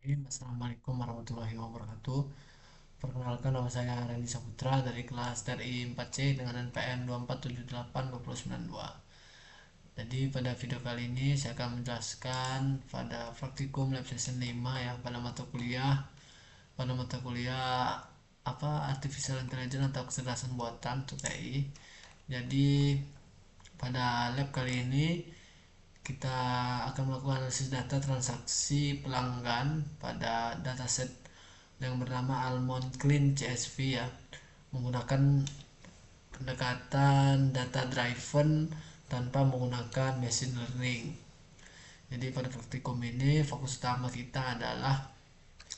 Assalamualaikum warahmatullahi wabarakatuh. Perkenalkan, nama saya Randy Saputra dari kelas TRI 4C dengan NPM 2478292. Jadi pada video kali ini saya akan menjelaskan pada praktikum lab session 5 ya, pada mata kuliah apa artificial intelligence atau kecerdasan buatan untuk TI. Jadi pada lab kali ini kita akan melakukan analisis data transaksi pelanggan pada dataset yang bernama Almond Clean CSV ya, menggunakan pendekatan data driven tanpa menggunakan machine learning. Jadi pada praktikum ini fokus utama kita adalah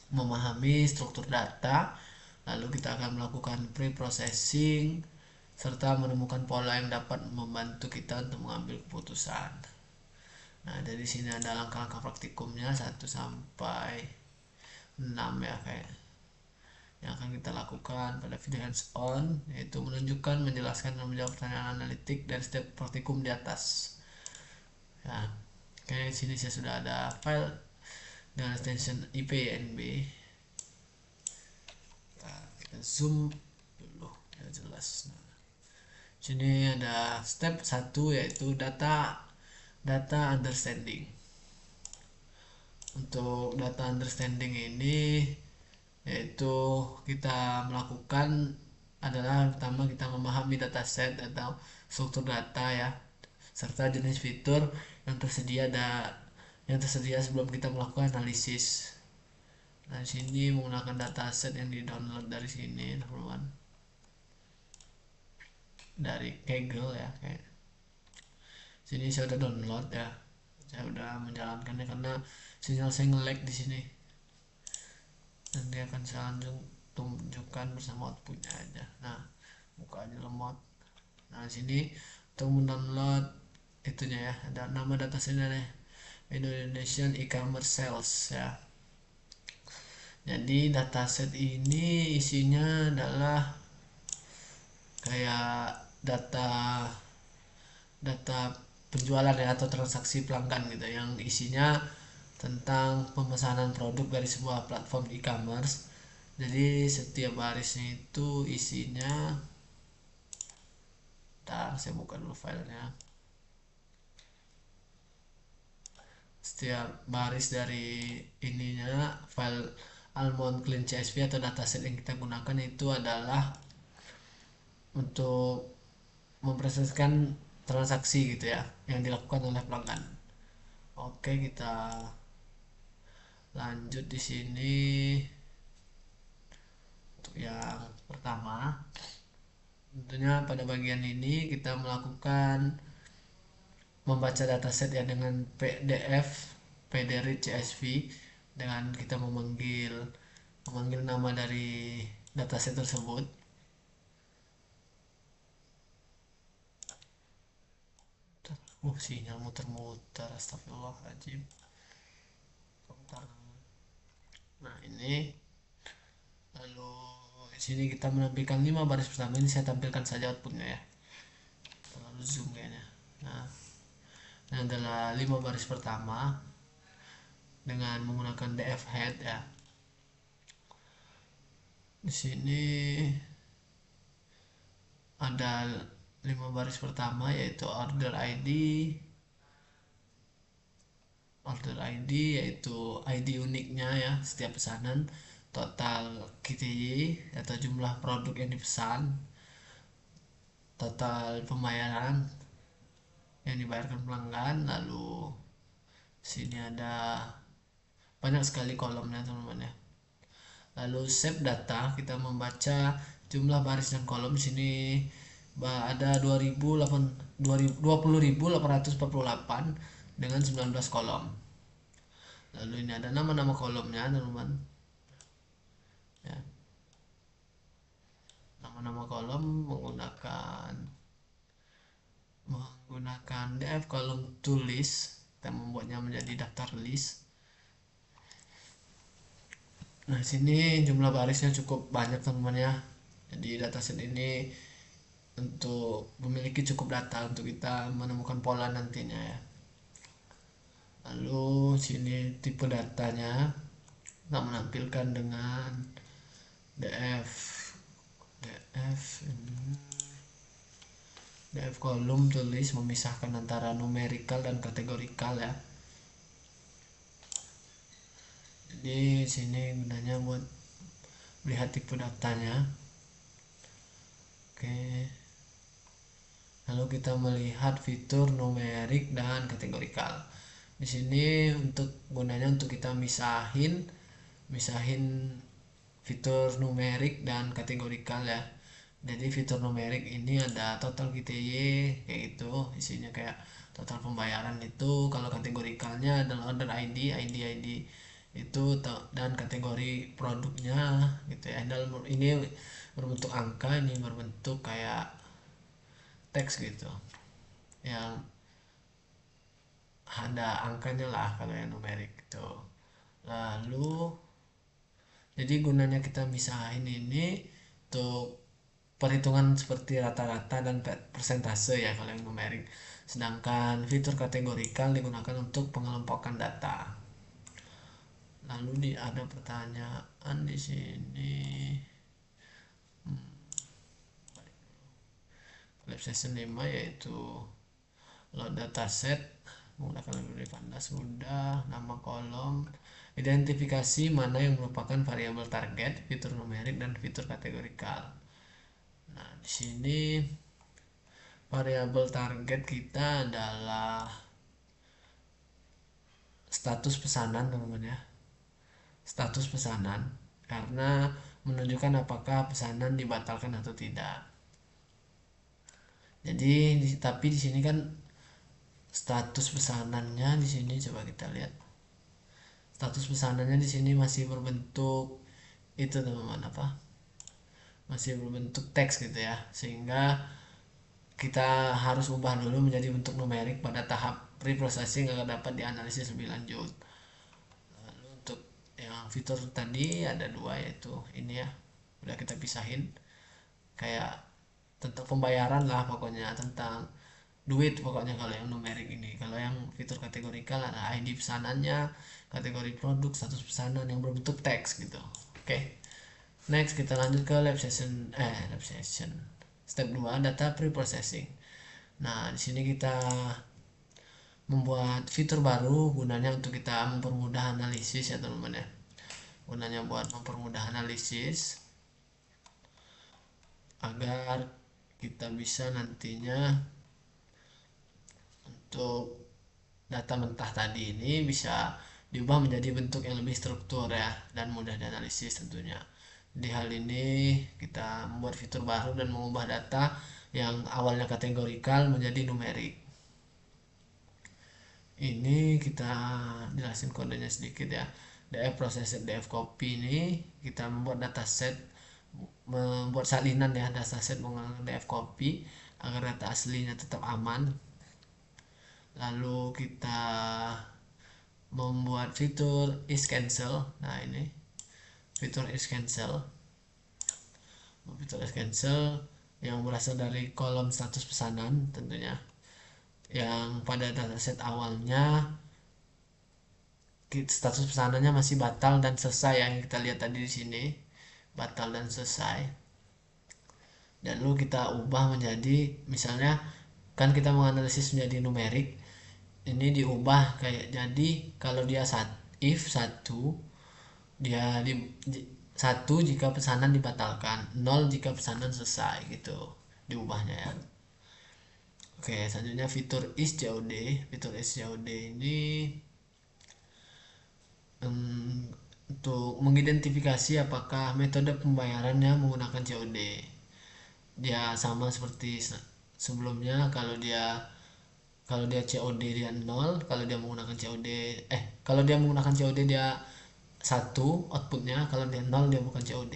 memahami struktur data, lalu kita akan melakukan pre-processing serta menemukan pola yang dapat membantu kita untuk mengambil keputusan. Nah, dari sini ada langkah-langkah praktikumnya 1 sampai 6 ya, kayak yang akan kita lakukan pada video hands on, yaitu menunjukkan, menjelaskan, dan menjawab pertanyaan analitik dari setiap praktikum di atas ya. Oke, di sini saya sudah ada file dengan extension IPNB. Kita zoom dulu ya, jelas. Nah, sini ada step 1 yaitu data understanding. Untuk data understanding ini yaitu kita melakukan adalah pertama kita memahami dataset atau struktur data ya, serta jenis fitur yang tersedia sebelum kita melakukan analisis. Nah, di sini menggunakan dataset yang di-download dari sini, teman-teman. Dari Kaggle ya, kayak sini saya udah download ya. Saya udah menjalankannya karena sinyal saya nge-lag di sini. Nanti akan saya tunjukkan bersama outputnya aja. Nah, buka aja lemot. Nah, sini untuk mendownload itunya ya, ada nama datasetnya nih, Indonesian e-commerce sales ya. Jadi dataset ini isinya adalah kayak data data penjualan ya, atau transaksi pelanggan gitu, yang isinya tentang pemesanan produk dari sebuah platform e-commerce. Jadi setiap barisnya itu isinya, ntar saya buka dulu filenya. Setiap baris dari ininya file Almond Clean CSV atau dataset yang kita gunakan itu adalah untuk memproseskan transaksi gitu ya, yang dilakukan oleh pelanggan. Oke, kita lanjut di sini. Untuk yang pertama, tentunya pada bagian ini kita melakukan membaca dataset ya dengan PDF PDRead CSV, dengan kita memanggil nama dari dataset tersebut. Sinyal muter-muter, astagfirullahaladzim. Nah, ini lalu di sini kita menampilkan 5 baris pertama. Ini saya tampilkan saja outputnya ya, terlalu zoom kayaknya. Nah, ini adalah 5 baris pertama dengan menggunakan df head ya. Di sini ada 5 baris pertama yaitu order ID yaitu ID uniknya ya setiap pesanan, total KTY atau jumlah produk yang dipesan, total pembayaran yang dibayarkan pelanggan, lalu sini ada banyak sekali kolomnya teman-teman ya. Lalu save data, kita membaca jumlah baris dan kolom. Di sini ada 20.848 dengan 19 kolom. Lalu ini ada nama-nama kolomnya teman-teman ya. Nama-nama kolom menggunakan df kolom to list. Kita membuatnya menjadi daftar list. Nah, sini jumlah barisnya cukup banyak teman-teman ya. Jadi dataset ini untuk memiliki cukup data untuk kita menemukan pola nantinya ya. Lalu sini tipe datanya. kita menampilkan dengan df df kolom tulis memisahkan antara numerikal dan kategorikal ya. Jadi sini gunanya buat lihat tipe datanya. Oke, lalu kita melihat fitur numerik dan kategorikal. Di sini untuk gunanya untuk kita misahin fitur numerik dan kategorikal ya. Jadi fitur numerik ini ada total GTY kayak gitu, isinya kayak total pembayaran itu. Kalau kategorikalnya adalah order ID itu dan kategori produknya gitu ya. Dalam ini berbentuk angka, ini berbentuk kayak teks gitu yang ada angkanya lah kalau yang numerik gitu. Lalu jadi gunanya kita misahin ini untuk perhitungan seperti rata-rata dan persentase ya kalau yang numerik. Sedangkan fitur kategorikal digunakan untuk pengelompokan data. Lalu ada pertanyaan di sini. Lab session 5 yaitu load dataset menggunakan library pandas mudah, nama kolom, identifikasi mana yang merupakan variabel target, fitur numerik dan fitur kategorikal. Nah, di sini variabel target kita adalah status pesanan teman-teman ya. Status pesanan karena menunjukkan apakah pesanan dibatalkan atau tidak. Jadi tapi di sini kan status pesanannya di sini coba kita lihat. Status pesanannya di sini masih berbentuk itu teman-teman apa? Masih berbentuk teks gitu ya. Sehingga kita harus ubah dulu menjadi bentuk numerik pada tahap preprocessing agar dapat dianalisis lebih lanjut. Lalu untuk yang fitur tadi ada dua yaitu ini ya. Udah kita pisahin kayak tentang pembayaran lah pokoknya, tentang duit pokoknya kalau yang numerik ini. Kalau yang fitur kategorikal ada ID pesanannya, kategori produk, status pesanan yang berbentuk teks gitu. Oke. Next kita lanjut ke lab session. Step 2 data preprocessing. Nah, di sini kita membuat fitur baru gunanya untuk kita mempermudah analisis ya teman-teman ya. Gunanya buat mempermudah analisis agar kita bisa nantinya untuk data mentah tadi ini bisa diubah menjadi bentuk yang lebih struktur ya dan mudah dianalisis tentunya. Di hal ini kita membuat fitur baru dan mengubah data yang awalnya kategorikal menjadi numerik. Ini kita jelasin kodenya sedikit ya. df processor df copy ini kita membuat dataset, membuat salinan ya dataset menggunakan df copy agar data aslinya tetap aman. Lalu kita membuat fitur is cancel. Nah, ini fitur is cancel. Fitur is cancel yang berasal dari kolom status pesanan tentunya. Yang pada dataset awalnya status pesanannya masih batal dan selesai yang kita lihat tadi di sini. Batal dan selesai. Dan lalu kita ubah menjadi misalnya kan kita menganalisis menjadi numerik. Ini diubah kayak jadi kalau dia if 1 dia di 1 jika pesanan dibatalkan, 0 jika pesanan selesai gitu diubahnya ya. Oke, selanjutnya fitur is COD. Fitur is COD ini untuk mengidentifikasi apakah metode pembayarannya menggunakan COD. Dia sama seperti sebelumnya, kalau dia COD dia 0, kalau dia menggunakan COD kalau dia menggunakan COD dia 1 outputnya, kalau dia 0 dia bukan COD.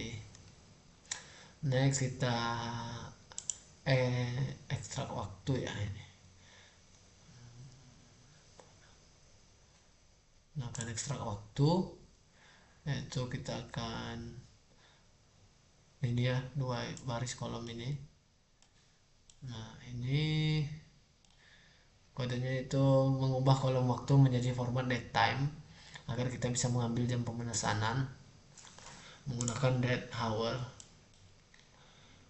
Next kita ekstrak waktu ya ini. Nah, akan ekstrak waktu yaitu kita akan ini ya, 2 baris kolom ini. Nah, ini kodenya itu mengubah kolom waktu menjadi format datetime agar kita bisa mengambil jam pemesanan menggunakan date hour.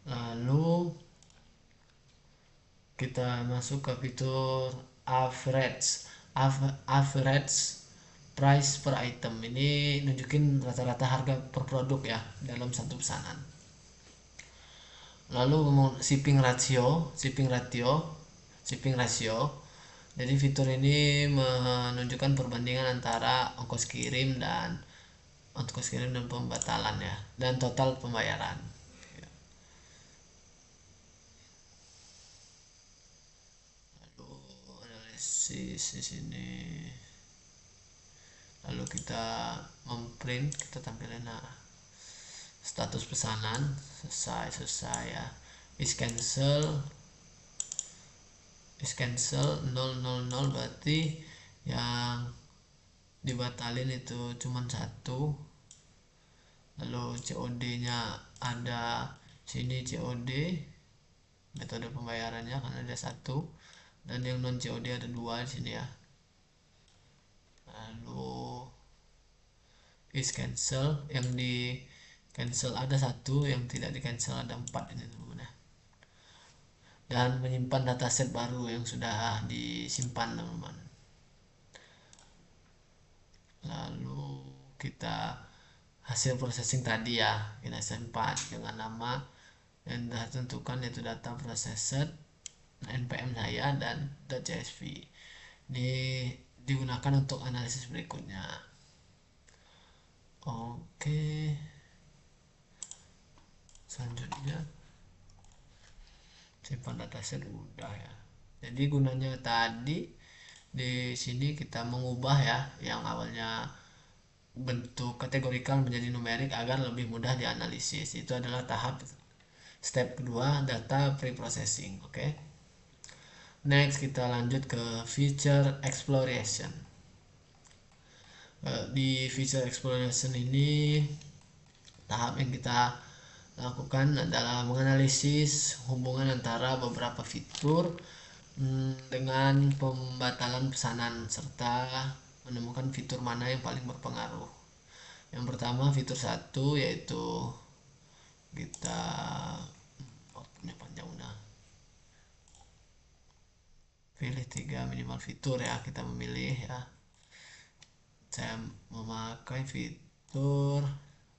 Lalu kita masuk ke fitur average price per item. Ini nunjukin rata-rata harga per produk ya dalam satu pesanan. Lalu shipping ratio. Jadi fitur ini menunjukkan perbandingan antara ongkos kirim dan pembatalan ya, dan total pembayaran. Lalu analisis di sini. Lalu kita memprint, kita tampilin status pesanan selesai ya. Is cancel 000, berarti yang dibatalin itu cuman satu. Lalu COD nya ada sini, COD metode pembayarannya kan ada satu, dan yang non COD ada dua di sini ya. Lalu is cancel, yang di cancel ada satu, yang tidak di cancel ada 4 ini teman-teman ya. Dan menyimpan dataset baru yang sudah disimpan teman-teman. Lalu kita hasil processing tadi ya, kita simpan dengan nama yang sudah tentukan, yaitu data processed, npm saya, dan .csv. Ini digunakan untuk analisis berikutnya. Oke, selanjutnya simpan dataset udah ya. Jadi gunanya tadi di sini kita mengubah ya, yang awalnya bentuk kategorikal menjadi numerik agar lebih mudah dianalisis. Itu adalah step kedua, data pre-processing. Oke. Next kita lanjut ke feature exploration. Di feature exploration ini tahap yang kita lakukan adalah menganalisis hubungan antara beberapa fitur dengan pembatalan pesanan, serta menemukan fitur mana yang paling berpengaruh. Yang pertama fitur 1, yaitu kita outputnya panjang udah, pilih 3 minimal fitur ya, kita memilih ya. Saya memakai fitur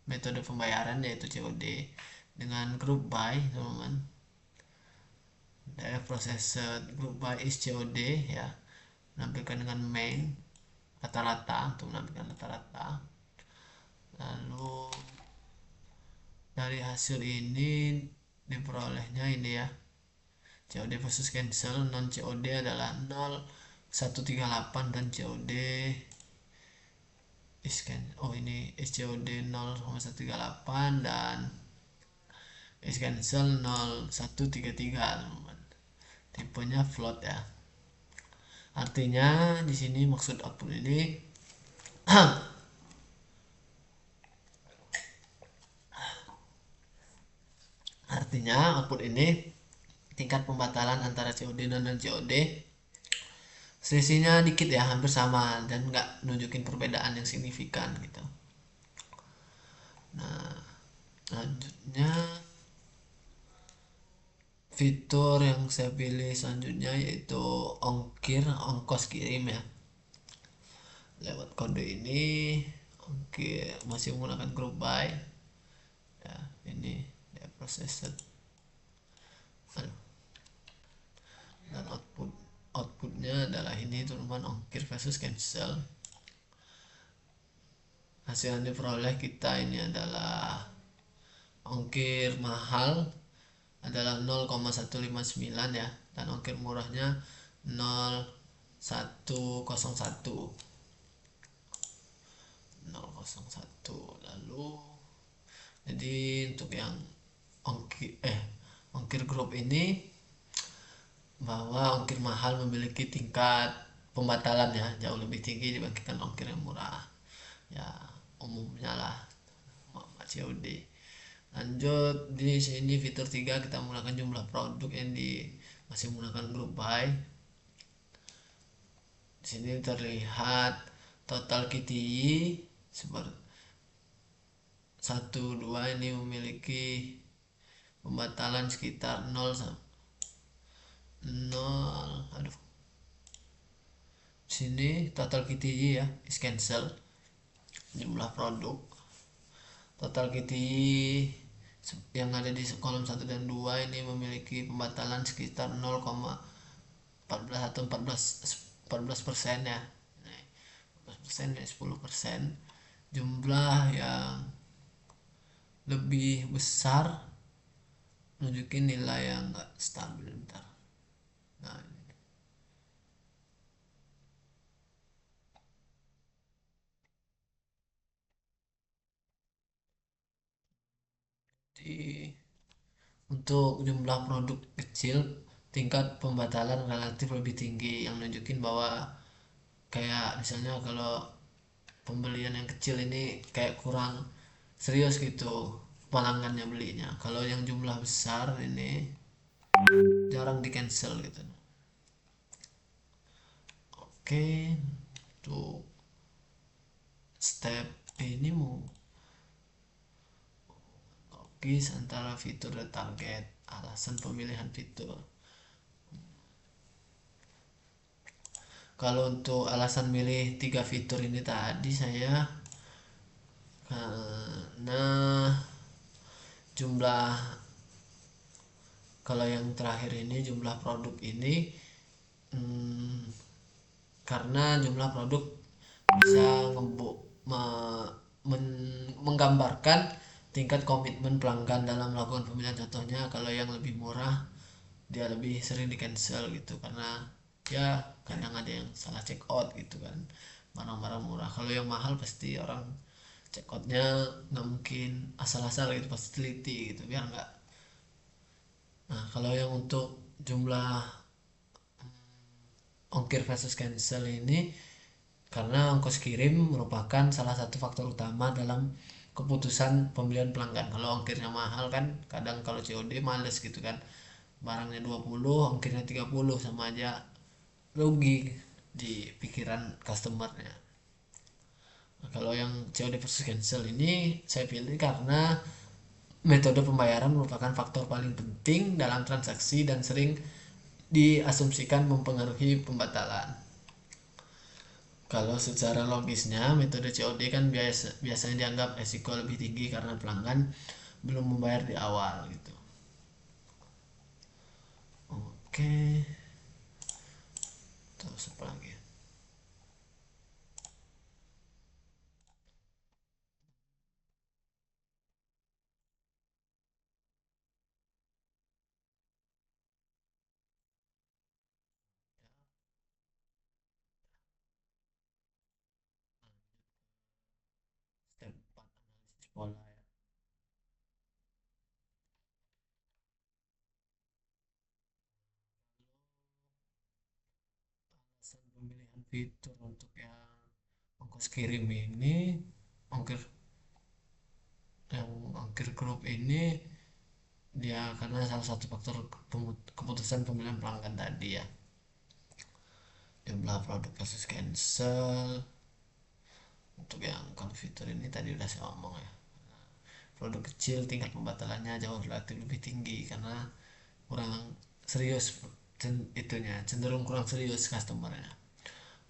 metode pembayaran yaitu COD dengan group by teman-teman. Processed group by is COD ya, menampilkan dengan main rata-rata untuk menampilkan rata-rata. Lalu dari hasil ini diperolehnya ini ya, COD versus cancel. Non COD adalah 0,138 dan COD ini SCOD 0,138 dan is cancel 0,133 teman-teman. Tipenya float ya. Artinya di sini maksud output ini artinya output ini tingkat pembatalan antara COD dan non COD selisihnya dikit ya, hampir sama, dan nggak nunjukin perbedaan yang signifikan gitu. Nah, selanjutnya fitur yang saya pilih selanjutnya yaitu ongkos kirim ya. Lewat kode ini masih menggunakan group by ya, ini dia processed dan outputnya adalah ini teman-teman, ongkir versus cancel. Hasil yang diperoleh kita ini adalah ongkir mahal adalah 0,159 ya, dan ongkir murahnya 0,101. Lalu jadi untuk yang ongkir grup ini, bahwa ongkir mahal memiliki tingkat pembatalan ya jauh lebih tinggi dibandingkan ongkir yang murah ya, umumnya lah COD. Lanjut di sini fitur 3, kita menggunakan jumlah produk yang masih menggunakan group by. Di sini terlihat total KTI seperti 1 2 ini memiliki pembatalan sekitar 0 0, aduh, sini total KTI ya is cancel. Jumlah produk total KTI yang ada di kolom 1 dan 2 ini memiliki pembatalan sekitar 0,14 atau 14% ya. 14% ya, 10%. Jumlah yang lebih besar nunjukin nilai yang enggak stabil. Bentar. Nah, ini. Di untuk jumlah produk kecil tingkat pembatalan relatif lebih tinggi, yang nunjukin bahwa kayak misalnya kalau pembelian yang kecil ini kayak kurang serius gitu pelanggannya belinya. Kalau yang jumlah besar ini jarang di cancel gitu. Oke, untuk step ini mau logis antara fitur dan target, alasan pemilihan fitur. Kalau untuk alasan milih 3 fitur ini tadi saya karena jumlah, kalau yang terakhir ini jumlah produk ini karena jumlah produk bisa menggambarkan tingkat komitmen pelanggan dalam melakukan pemilihan. Contohnya kalau yang lebih murah dia lebih sering di cancel gitu karena ya kadang ada yang salah check out gitu kan, barang-barang murah. Kalau yang mahal pasti orang check outnya nggak mungkin asal-asal gitu, pasti teliti gitu biar nggak. Nah kalau yang untuk jumlah ongkir versus cancel ini, karena ongkos kirim merupakan salah satu faktor utama dalam keputusan pembelian pelanggan. Kalau ongkirnya mahal kan kadang kalau COD males gitu kan, barangnya 20 ongkirnya 30 sama aja rugi di pikiran customernya. Nah, kalau yang COD versus cancel ini saya pilih karena metode pembayaran merupakan faktor paling penting dalam transaksi dan sering diasumsikan mempengaruhi pembatalan. Kalau secara logisnya metode COD kan biasanya dianggap resiko lebih tinggi karena pelanggan belum membayar di awal gitu. Oke, terus apa lagi? Step 4 analisis pola ya. Alasan pemilihan fitur untuk yang ongkos kirim ini, ongkir yang ongkir grup ini dia karena salah satu faktor keputusan pemilihan pelanggan tadi ya. Jumlah produk versus cancel. Untuk yang kalau fitur ini tadi udah saya ngomong ya. Produk kecil tingkat pembatalannya jauh relatif lebih tinggi karena kurang serius, itunya cenderung kurang serius customernya.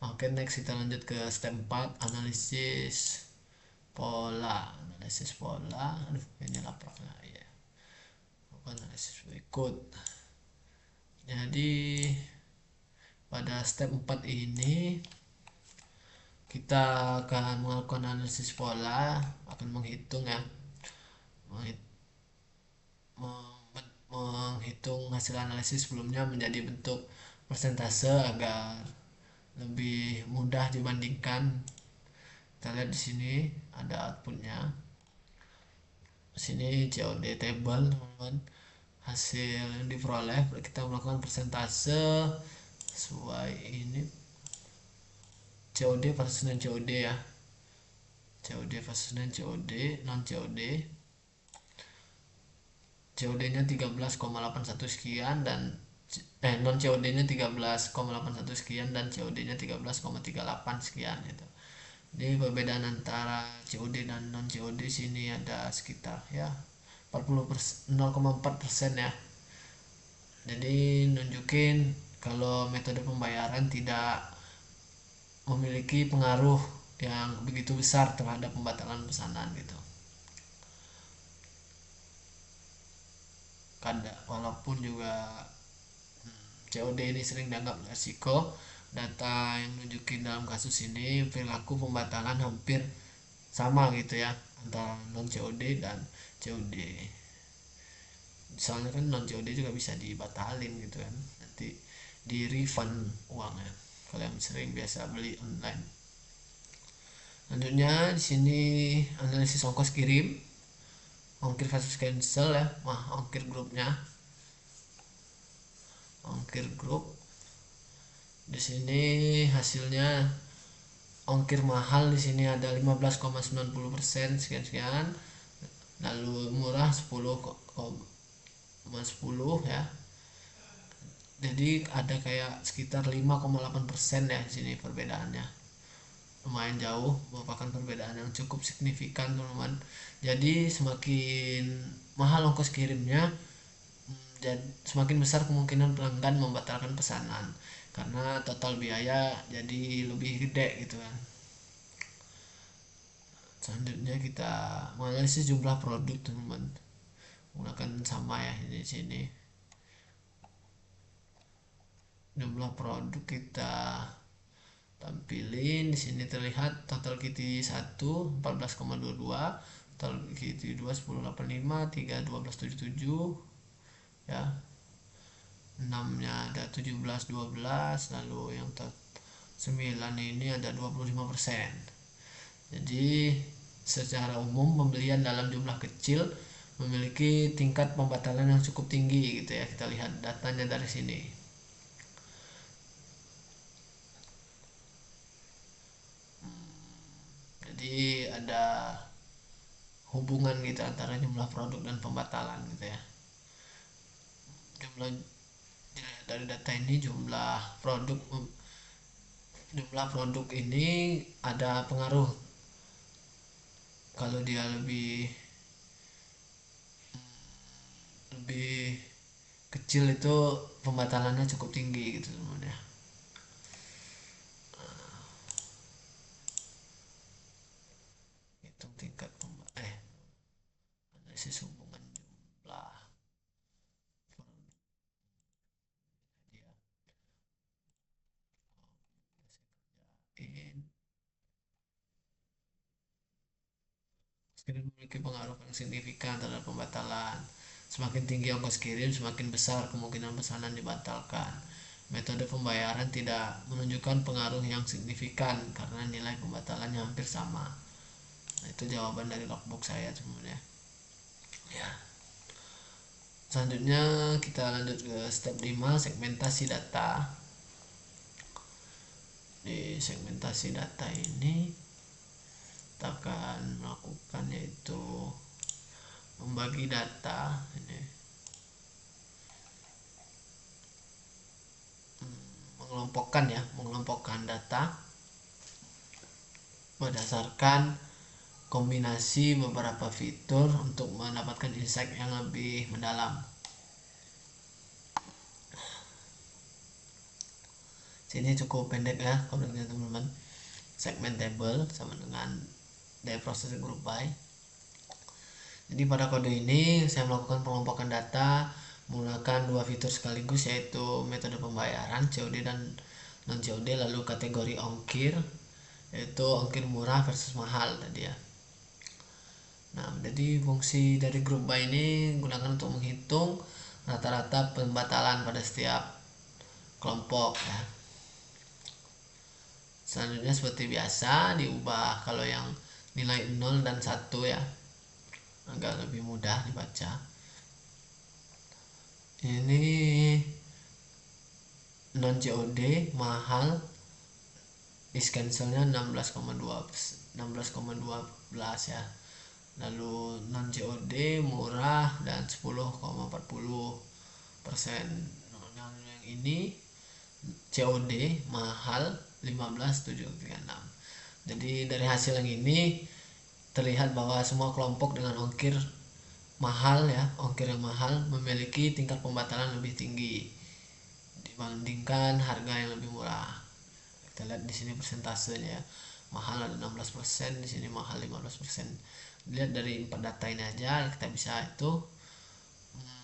Oke, next kita lanjut ke step 4 analisis pola. Analisis pola, aduh ini lapaknya ya. Analisis berikut. Jadi pada step 4 ini kita akan melakukan analisis pola, akan menghitung ya, menghitung hasil analisis sebelumnya menjadi bentuk persentase agar lebih mudah dibandingkan. Kita lihat di sini ada outputnya. Sini COD table teman-teman, hasil yang diperoleh kita melakukan persentase sesuai ini COD versus non COD ya. COD versus non COD, non COD. COD-nya 13,81 sekian dan non COD-nya 13,81 sekian dan COD-nya 13,38 sekian itu. Jadi perbedaan antara COD dan non COD sini ada sekitar ya 0,4% ya. Jadi nunjukin kalau metode pembayaran tidak memiliki pengaruh yang begitu besar terhadap pembatalan pesanan gitu. Walaupun juga COD ini sering dianggap resiko, data yang nunjukin dalam kasus ini perilaku pembatalan hampir sama gitu ya antara non COD dan COD. Soalnya kan non COD juga bisa dibatalin gitu kan, nanti di refund uangnya kalau yang sering biasa beli online. Selanjutnya di sini analisis ongkos kirim, ongkir versus cancel ya, ongkir grupnya, ongkir grup. Di sini hasilnya ongkir mahal di sini ada 15,90% sekian-sekian, lalu murah 10,10 ya. Jadi ada kayak sekitar 5,8% ya di sini perbedaannya. Lumayan jauh, merupakan perbedaan yang cukup signifikan teman-teman. Jadi semakin mahal ongkos kirimnya, dan semakin besar kemungkinan pelanggan membatalkan pesanan karena total biaya jadi lebih gede gitu kan. Selanjutnya kita menganalisis jumlah produk teman-teman, menggunakan sama ya di sini. Jumlah produk kita tampilin di sini, terlihat total kitty 1 14,22, total kitty 2 10,85, 3 12,77 ya. 6 nya ada 17 12, lalu yang 9 ini ada 25%. Jadi secara umum pembelian dalam jumlah kecil memiliki tingkat pembatalan yang cukup tinggi gitu ya. Kita lihat datanya dari sini. Jadi ada hubungan gitu antara jumlah produk dan pembatalan gitu ya. Jumlah dari data ini jumlah produk ini ada pengaruh. Kalau dia lebih kecil itu pembatalannya cukup tinggi gitu sebenarnya. Hitung tingkat analisis hubungan jumlah dia in memiliki pengaruh yang signifikan terhadap pembatalan. Semakin tinggi ongkos kirim, semakin besar kemungkinan pesanan dibatalkan. Metode pembayaran tidak menunjukkan pengaruh yang signifikan karena nilai pembatalannya hampir sama. Nah, itu jawaban dari logbook saya sebenarnya. Ya. Selanjutnya kita lanjut ke step 5, segmentasi data. Di segmentasi data ini kita akan melakukan yaitu membagi data ini, mengelompokkan data berdasarkan kombinasi beberapa fitur untuk mendapatkan insight yang lebih mendalam. Sini cukup pendek ya kodenya teman-teman. Segmentable sama dengan dari proses group by. Jadi pada kode ini saya melakukan pengelompokan data menggunakan dua fitur sekaligus, yaitu metode pembayaran COD dan non COD, lalu kategori ongkir yaitu ongkir murah versus mahal tadi ya. Nah, jadi fungsi dari group by ini gunakan untuk menghitung rata-rata pembatalan pada setiap kelompok ya. Selanjutnya seperti biasa diubah kalau yang nilai 0 dan 1 ya, agak lebih mudah dibaca. Ini non COD mahal, is cancelnya 16,12 ya. Lalu non COD murah dan 10,40%. Nah, yang ini COD mahal 15,736. Jadi dari hasil yang ini terlihat bahwa semua kelompok dengan ongkir mahal ya, ongkir yang mahal memiliki tingkat pembatalan lebih tinggi dibandingkan harga yang lebih murah. Kita lihat di sini persentasenya ya. Mahal ada 16%, di sini mahal 15%. Lihat dari 4 data ini aja kita bisa itu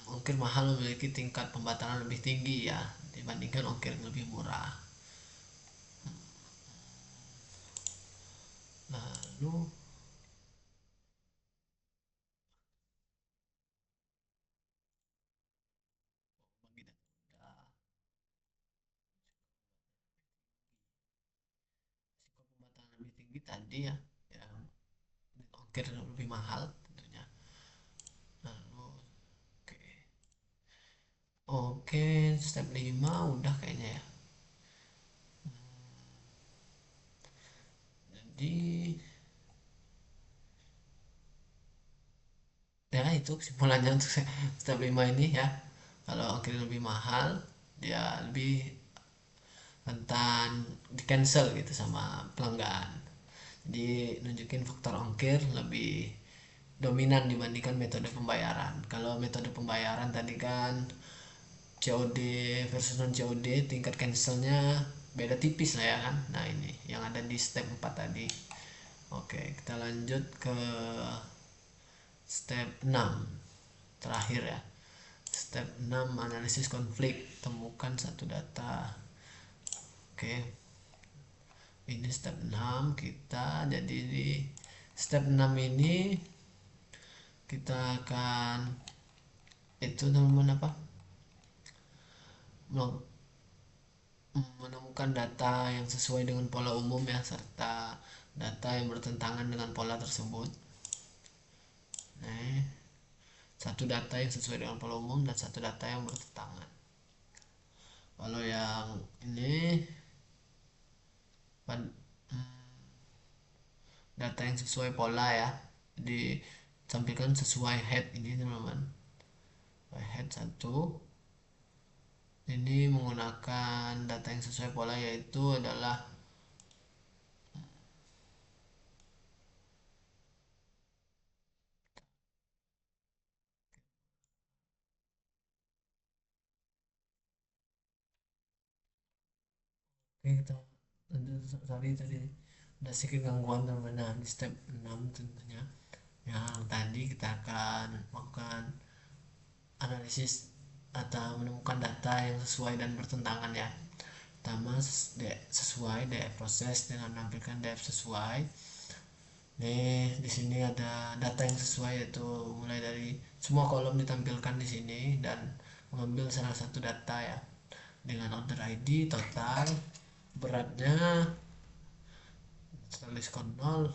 ongkir mahal memiliki tingkat pembatalan lebih tinggi ya dibandingkan ongkir yang lebih murah. Lalu bagi data risiko pembatalan lebih tinggi tadi ya, yang ongkir lebih mahal tentunya. Lalu oke. Oke, step 5 udah kayaknya ya. Jadi ya itu kesimpulannya untuk step 5 ini ya. Kalau ongkir lebih mahal, dia lebih rentan di cancel gitu sama pelanggan. Jadi nunjukin faktor ongkir lebih dominan dibandingkan metode pembayaran. Kalau metode pembayaran tadi kan COD versus non COD, tingkat cancelnya beda tipis lah ya kan. Nah ini yang ada di step 4 tadi. Oke, kita lanjut ke step 6 terakhir ya. Step 6 analisis konflik, temukan satu data. Oke, ini step 6 kita. Jadi di step 6 ini kita akan itu teman-teman apa, menemukan data yang sesuai dengan pola umum ya, serta data yang bertentangan dengan pola tersebut. Nah, satu data yang sesuai dengan pola umum dan satu data yang bertentangan. Kalau yang ini data yang sesuai pola ya, ditampilkan sesuai head ini teman-teman. Head 1 ini menggunakan data yang sesuai pola, yaitu adalah oke, kita tadi ada sedikit gangguan teman-teman. Nah, di step 6 tentunya yang tadi kita akan melakukan analisis atau menemukan data yang sesuai dan bertentangan ya. Pertama, sesuai DF proses dengan menampilkan DF sesuai. Nih, di sini ada data yang sesuai, yaitu mulai dari semua kolom ditampilkan di sini dan mengambil salah satu data ya, dengan order ID, total, beratnya, diskon 0,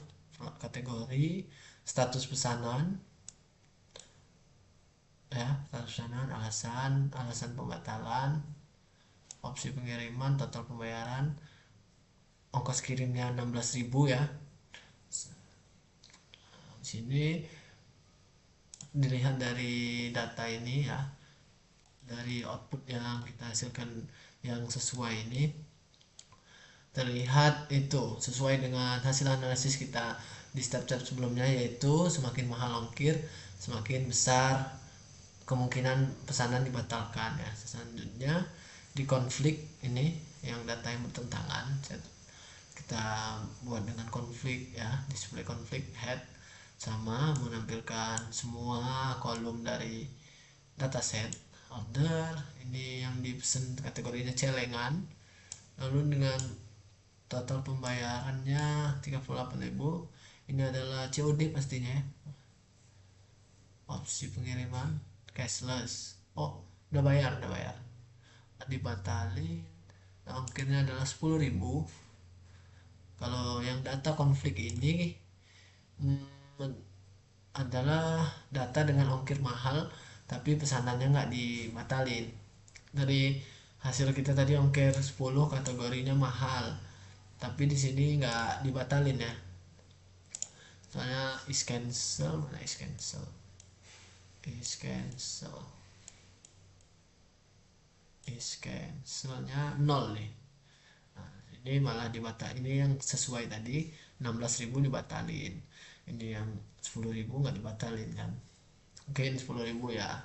kategori, status pesanan ya, status pesanan, alasan pembatalan, opsi pengiriman, total pembayaran, ongkos kirimnya 16.000 ya. Di sini dilihat dari data ini ya, dari output yang kita hasilkan yang sesuai ini, terlihat itu sesuai dengan hasil analisis kita di step-step sebelumnya, yaitu semakin mahal ongkir semakin besar kemungkinan pesanan dibatalkan ya. Selanjutnya di konflik ini yang data yang bertentangan, kita buat dengan konflik ya, display konflik head sama menampilkan semua kolom dari dataset. Order ini yang dipesan kategorinya celengan, lalu dengan total pembayarannya 38.000, ini adalah COD pastinya ya. Opsi pengiriman cashless, oh udah bayar dibatalin. Nah, ongkirnya adalah 10.000. Kalau yang data konflik ini adalah data dengan ongkir mahal tapi pesanannya nggak dibatalin. Dari hasil kita tadi ongkir 10, kategorinya mahal tapi di sini nggak dibatalin ya, soalnya is cancel. Mana is cancelnya 0 nih. Nah, ini malah dibatal, ini yang sesuai tadi 16.000 dibatalin, ini yang 10.000 nggak dibatalin kan, mungkin 10.000 ya.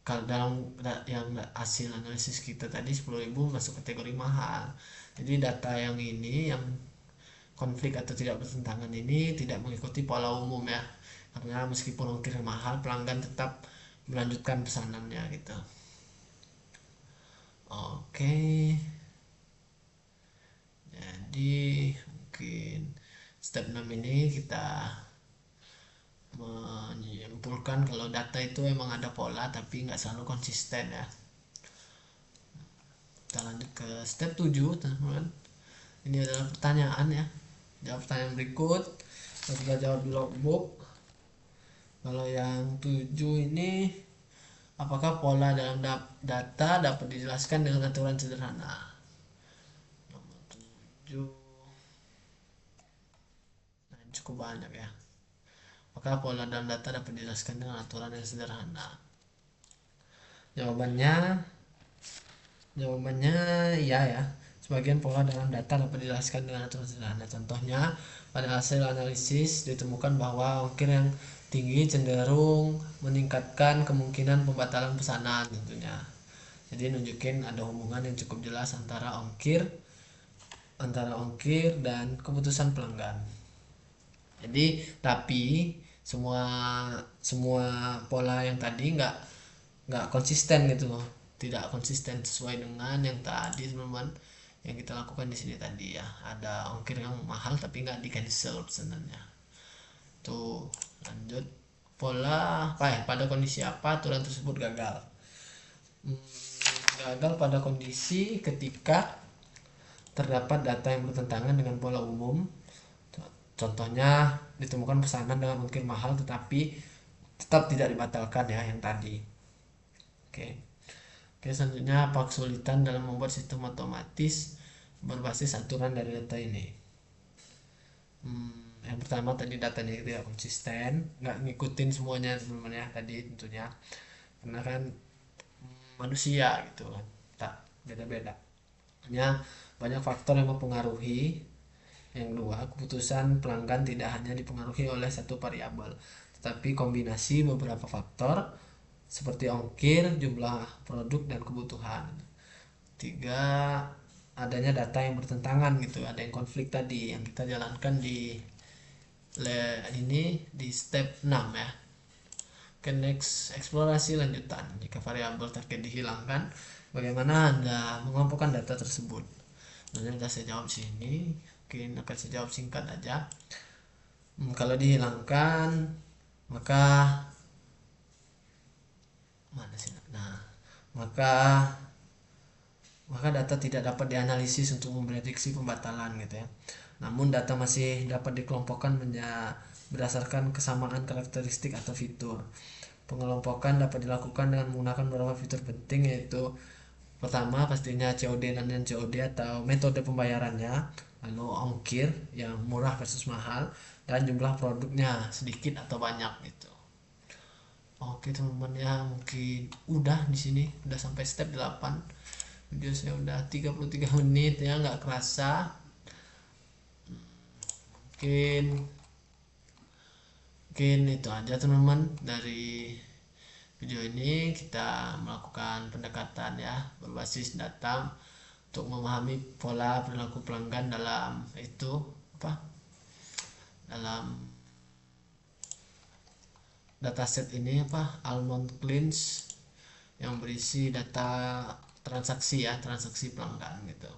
Kalau dalam yang hasil analisis kita tadi 10.000 masuk kategori mahal. Jadi data yang ini, yang konflik atau tidak bertentangan ini tidak mengikuti pola umum ya, karena meskipun ongkir mahal, pelanggan tetap melanjutkan pesanannya gitu. Oke, jadi mungkin step 6 ini kita menyimpulkan kalau data itu emang ada pola tapi nggak selalu konsisten ya. Kita lanjut ke step 7 teman-teman. Ini adalah pertanyaan ya, jawab pertanyaan berikut, kita jawab di logbook. Kalau yang 7 ini, apakah pola dalam data dapat dijelaskan dengan aturan sederhana? Nomor 7, nah ini cukup banyak ya. Apakah pola dalam data dapat dijelaskan dengan aturan yang sederhana? Jawabannya iya ya. Sebagian pola dalam data dapat dijelaskan dengan aturan sederhana. Contohnya, pada hasil analisis ditemukan bahwa ongkir yang tinggi cenderung meningkatkan kemungkinan pembatalan pesanan tentunya. Jadi nunjukin ada hubungan yang cukup jelas antara ongkir dan keputusan pelanggan. Jadi tapi semua pola yang tadi nggak konsisten gitu loh, tidak konsisten sesuai dengan yang tadi teman-teman yang kita lakukan di sini tadi ya. Ada ongkir yang mahal tapi nggak di cancel pesanannya. Tuh lanjut, pola pada kondisi apa aturan tersebut gagal? Gagal pada kondisi ketika terdapat data yang bertentangan dengan pola umum. Contohnya ditemukan pesanan dengan ongkir mahal tetapi tetap tidak dibatalkan ya, yang tadi. Oke, selanjutnya apa kesulitan dalam membuat sistem otomatis berbasis aturan dari data ini? Yang pertama tadi datanya tidak konsisten, nggak ngikutin semuanya teman-teman ya tadi tentunya, karena kan manusia gitu kan, tak beda-beda. Hanya banyak faktor yang mempengaruhi. Yang kedua, keputusan pelanggan tidak hanya dipengaruhi oleh satu variabel, tetapi kombinasi beberapa faktor seperti ongkir, jumlah produk, dan kebutuhan. Tiga, adanya data yang bertentangan gitu, ada yang konflik tadi yang kita jalankan di step 6 ya. Oke, next, eksplorasi lanjutan. Jika variabel target dihilangkan, bagaimana Anda mengelompokkan data tersebut? Nanti saya jawab sini, mungkin akan saya jawab singkat aja. Kalau dihilangkan, maka maka data tidak dapat dianalisis untuk memprediksi pembatalan gitu ya. Namun data masih dapat dikelompokkan berdasarkan kesamaan karakteristik atau fitur. Pengelompokan dapat dilakukan dengan menggunakan beberapa fitur penting, yaitu pertama pastinya COD dan non-COD atau metode pembayarannya, lalu ongkir yang murah versus mahal, dan jumlah produknya sedikit atau banyak gitu. Oke teman-teman ya, mungkin udah di sini udah sampai step 8. Video saya udah 33 menit ya, nggak kerasa. Mungkin itu aja teman-teman dari video ini. Kita melakukan pendekatan ya berbasis data untuk memahami pola perilaku pelanggan dalam dataset ini Almond Cleanse yang berisi data transaksi pelanggan gitu.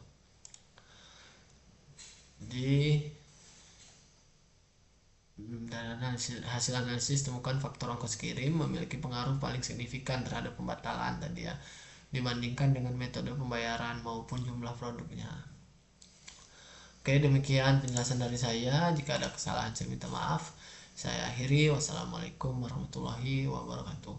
Jadi dari hasil analisis temukan faktor ongkos kirim memiliki pengaruh paling signifikan terhadap pembatalan tadi ya, dibandingkan dengan metode pembayaran maupun jumlah produknya. Oke, demikian penjelasan dari saya. Jika ada kesalahan saya minta maaf. Saya akhiri. Wassalamualaikum warahmatullahi wabarakatuh.